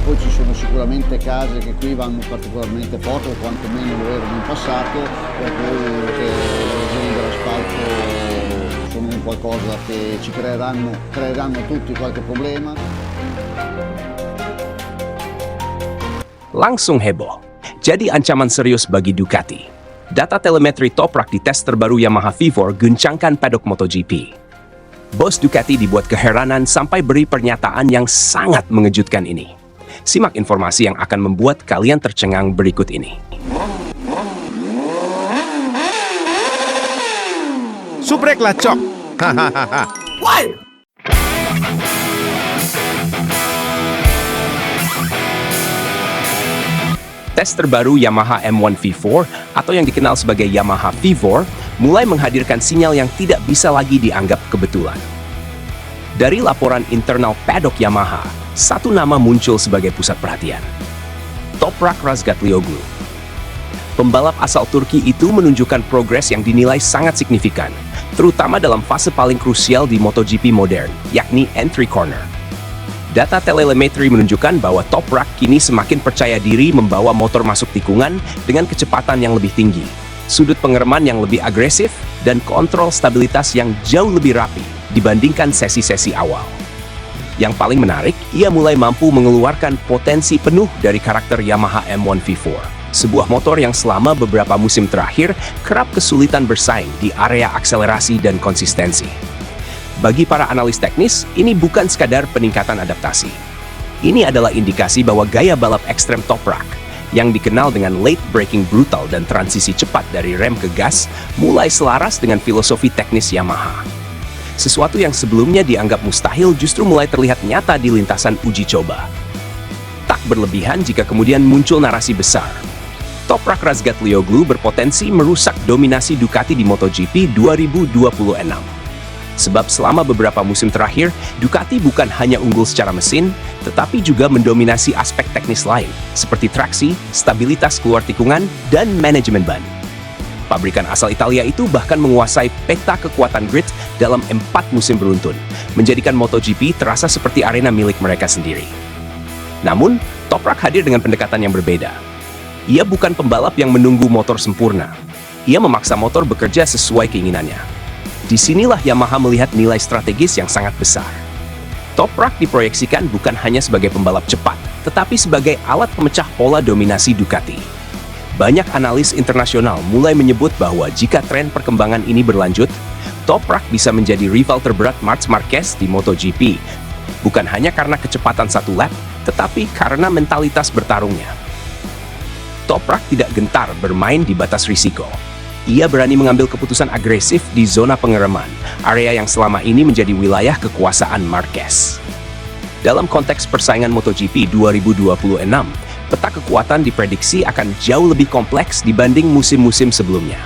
Poi ci sono sicuramente case che qui vanno particolarmente poco, o quantomeno lo erano in passato, per cui che le lesioni dell'asfalto sono un qualcosa che ci creeranno tutti qualche problema. Langsung heboh. Jadi ancaman serius bagi Ducati. Data telemetri Toprak di tes terbaru Yamaha V4 guncangkan paddock MotoGP. Bos Ducati dibuat keheranan sampai beri pernyataan yang sangat mengejutkan ini. Simak informasi yang akan membuat kalian tercengang berikut ini. Subrek lacok. Hahaha. Tes terbaru Yamaha M1 V4 atau yang dikenal sebagai Yamaha V4 mulai menghadirkan sinyal yang tidak bisa lagi dianggap kebetulan. Dari laporan internal paddock Yamaha, satu nama muncul sebagai pusat perhatian. Toprak Razgatlioglu. Pembalap asal Turki itu menunjukkan progres yang dinilai sangat signifikan, terutama dalam fase paling krusial di MotoGP modern, yakni entry corner. Data telemetri menunjukkan bahwa Toprak kini semakin percaya diri membawa motor masuk tikungan dengan kecepatan yang lebih tinggi, sudut pengereman yang lebih agresif, dan kontrol stabilitas yang jauh lebih rapi dibandingkan sesi-sesi awal. Yang paling menarik, ia mulai mampu mengeluarkan potensi penuh dari karakter Yamaha M1 V4, sebuah motor yang selama beberapa musim terakhir kerap kesulitan bersaing di area akselerasi dan konsistensi. Bagi para analis teknis, ini bukan sekadar peningkatan adaptasi. Ini adalah indikasi bahwa gaya balap ekstrem Toprak, yang dikenal dengan late braking brutal dan transisi cepat dari rem ke gas, mulai selaras dengan filosofi teknis Yamaha. Sesuatu yang sebelumnya dianggap mustahil justru mulai terlihat nyata di lintasan uji coba. Tak berlebihan jika kemudian muncul narasi besar. Toprak Razgatlioglu berpotensi merusak dominasi Ducati di MotoGP 2026. Sebab selama beberapa musim terakhir, Ducati bukan hanya unggul secara mesin, tetapi juga mendominasi aspek teknis lain, seperti traksi, stabilitas keluar tikungan, dan manajemen ban. Pabrikan asal Italia itu bahkan menguasai peta kekuatan grid dalam 4 musim beruntun, menjadikan MotoGP terasa seperti arena milik mereka sendiri. Namun, Toprak hadir dengan pendekatan yang berbeda. Ia bukan pembalap yang menunggu motor sempurna. Ia memaksa motor bekerja sesuai keinginannya. Disinilah Yamaha melihat nilai strategis yang sangat besar. Toprak diproyeksikan bukan hanya sebagai pembalap cepat, tetapi sebagai alat pemecah pola dominasi Ducati. Banyak analis internasional mulai menyebut bahwa jika tren perkembangan ini berlanjut, Toprak bisa menjadi rival terberat Marc Marquez di MotoGP. Bukan hanya karena kecepatan satu lap, tetapi karena mentalitas bertarungnya. Toprak tidak gentar bermain di batas risiko. Ia berani mengambil keputusan agresif di zona pengereman, area yang selama ini menjadi wilayah kekuasaan Marquez. Dalam konteks persaingan MotoGP 2026, peta kekuatan diprediksi akan jauh lebih kompleks dibanding musim-musim sebelumnya.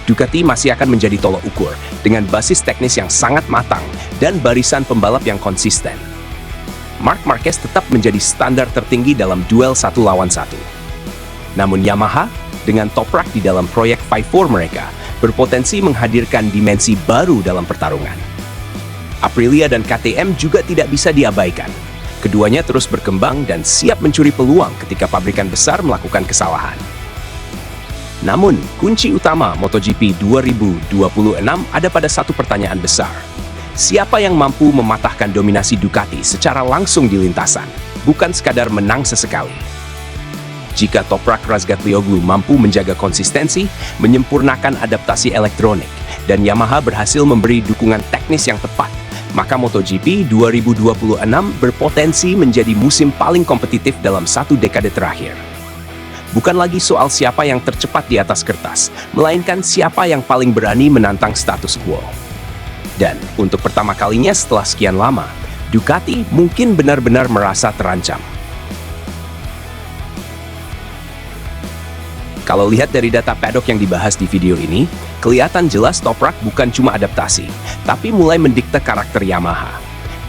Ducati masih akan menjadi tolok ukur dengan basis teknis yang sangat matang dan barisan pembalap yang konsisten. Marc Marquez tetap menjadi standar tertinggi dalam duel 1 lawan 1. Namun Yamaha, dengan Toprak di dalam proyek 5-4 mereka, berpotensi menghadirkan dimensi baru dalam pertarungan. Aprilia dan KTM juga tidak bisa diabaikan. Keduanya terus berkembang dan siap mencuri peluang ketika pabrikan besar melakukan kesalahan. Namun, kunci utama MotoGP 2026 ada pada satu pertanyaan besar. Siapa yang mampu mematahkan dominasi Ducati secara langsung di lintasan, bukan sekadar menang sesekali? Jika Toprak Razgatlioglu mampu menjaga konsistensi, menyempurnakan adaptasi elektronik, dan Yamaha berhasil memberi dukungan teknis yang tepat, maka MotoGP 2026 berpotensi menjadi musim paling kompetitif dalam 1 dekade terakhir. Bukan lagi soal siapa yang tercepat di atas kertas, melainkan siapa yang paling berani menantang status quo. Dan untuk pertama kalinya setelah sekian lama, Ducati mungkin benar-benar merasa terancam. Kalau lihat dari data paddock yang dibahas di video ini, kelihatan jelas Toprak bukan cuma adaptasi, tapi mulai mendikte karakter Yamaha.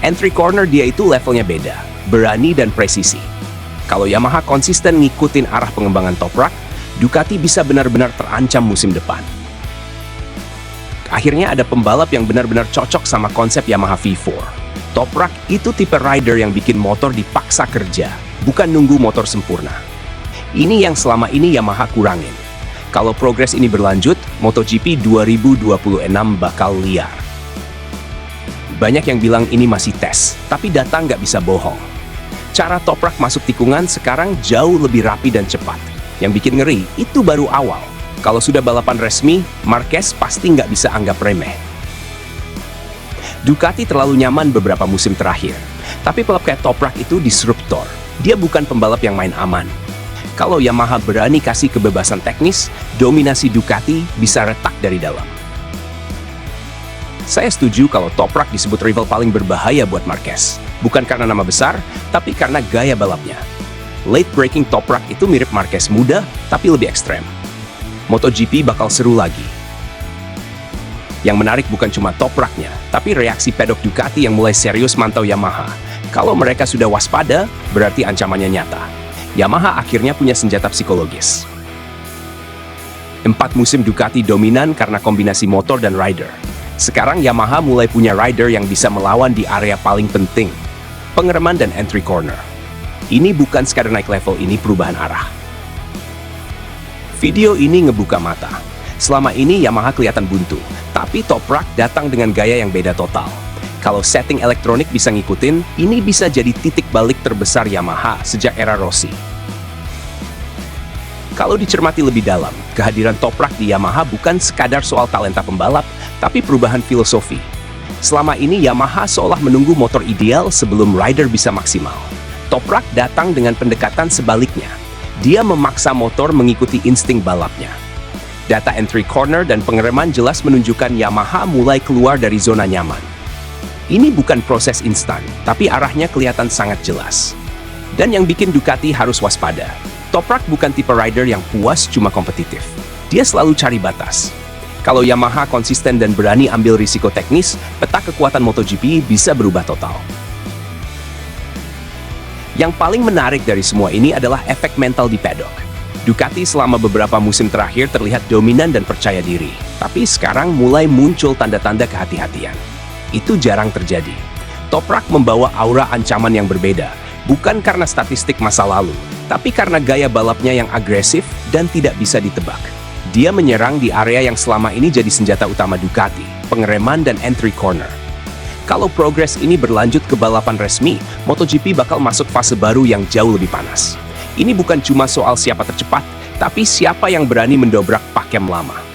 Entry corner dia itu levelnya beda, berani dan presisi. Kalau Yamaha konsisten ngikutin arah pengembangan Toprak, Ducati bisa benar-benar terancam musim depan. Akhirnya ada pembalap yang benar-benar cocok sama konsep Yamaha V4. Toprak itu tipe rider yang bikin motor dipaksa kerja, bukan nunggu motor sempurna. Ini yang selama ini Yamaha kurangin. Kalau progres ini berlanjut, MotoGP 2026 bakal liar. Banyak yang bilang ini masih tes, tapi data nggak bisa bohong. Cara Toprak masuk tikungan sekarang jauh lebih rapi dan cepat. Yang bikin ngeri, itu baru awal. Kalau sudah balapan resmi, Marquez pasti nggak bisa anggap remeh. Ducati terlalu nyaman beberapa musim terakhir. Tapi pelap kayak Toprak itu disruptor. Dia bukan pembalap yang main aman. Kalau Yamaha berani kasih kebebasan teknis, dominasi Ducati bisa retak dari dalam. Saya setuju kalau Toprak disebut rival paling berbahaya buat Marquez. Bukan karena nama besar, tapi karena gaya balapnya. Late breaking Toprak itu mirip Marquez muda, tapi lebih ekstrem. MotoGP bakal seru lagi. Yang menarik bukan cuma Topraknya, tapi reaksi pedok Ducati yang mulai serius mantau Yamaha. Kalau mereka sudah waspada, berarti ancamannya nyata. Yamaha akhirnya punya senjata psikologis. 4 musim Ducati dominan karena kombinasi motor dan rider. Sekarang Yamaha mulai punya rider yang bisa melawan di area paling penting, pengereman dan entry corner. Ini bukan sekadar naik level, ini perubahan arah. Video ini ngebuka mata. Selama ini Yamaha kelihatan buntu, tapi Toprak datang dengan gaya yang beda total. Kalau setting elektronik bisa ngikutin, ini bisa jadi titik balik terbesar Yamaha sejak era Rossi. Kalau dicermati lebih dalam, kehadiran Toprak di Yamaha bukan sekadar soal talenta pembalap, tapi perubahan filosofi. Selama ini Yamaha seolah menunggu motor ideal sebelum rider bisa maksimal. Toprak datang dengan pendekatan sebaliknya. Dia memaksa motor mengikuti insting balapnya. Data entry corner dan pengereman jelas menunjukkan Yamaha mulai keluar dari zona nyaman. Ini bukan proses instan, tapi arahnya kelihatan sangat jelas. Dan yang bikin Ducati harus waspada, Toprak bukan tipe rider yang puas cuma kompetitif. Dia selalu cari batas. Kalau Yamaha konsisten dan berani ambil risiko teknis, peta kekuatan MotoGP bisa berubah total. Yang paling menarik dari semua ini adalah efek mental di pedok. Ducati selama beberapa musim terakhir terlihat dominan dan percaya diri, tapi sekarang mulai muncul tanda-tanda kehati-hatian. Itu jarang terjadi. Toprak membawa aura ancaman yang berbeda, bukan karena statistik masa lalu, tapi karena gaya balapnya yang agresif dan tidak bisa ditebak. Dia menyerang di area yang selama ini jadi senjata utama Ducati, pengereman dan entry corner. Kalau progres ini berlanjut ke balapan resmi, MotoGP bakal masuk fase baru yang jauh lebih panas. Ini bukan cuma soal siapa tercepat, tapi siapa yang berani mendobrak pakem lama.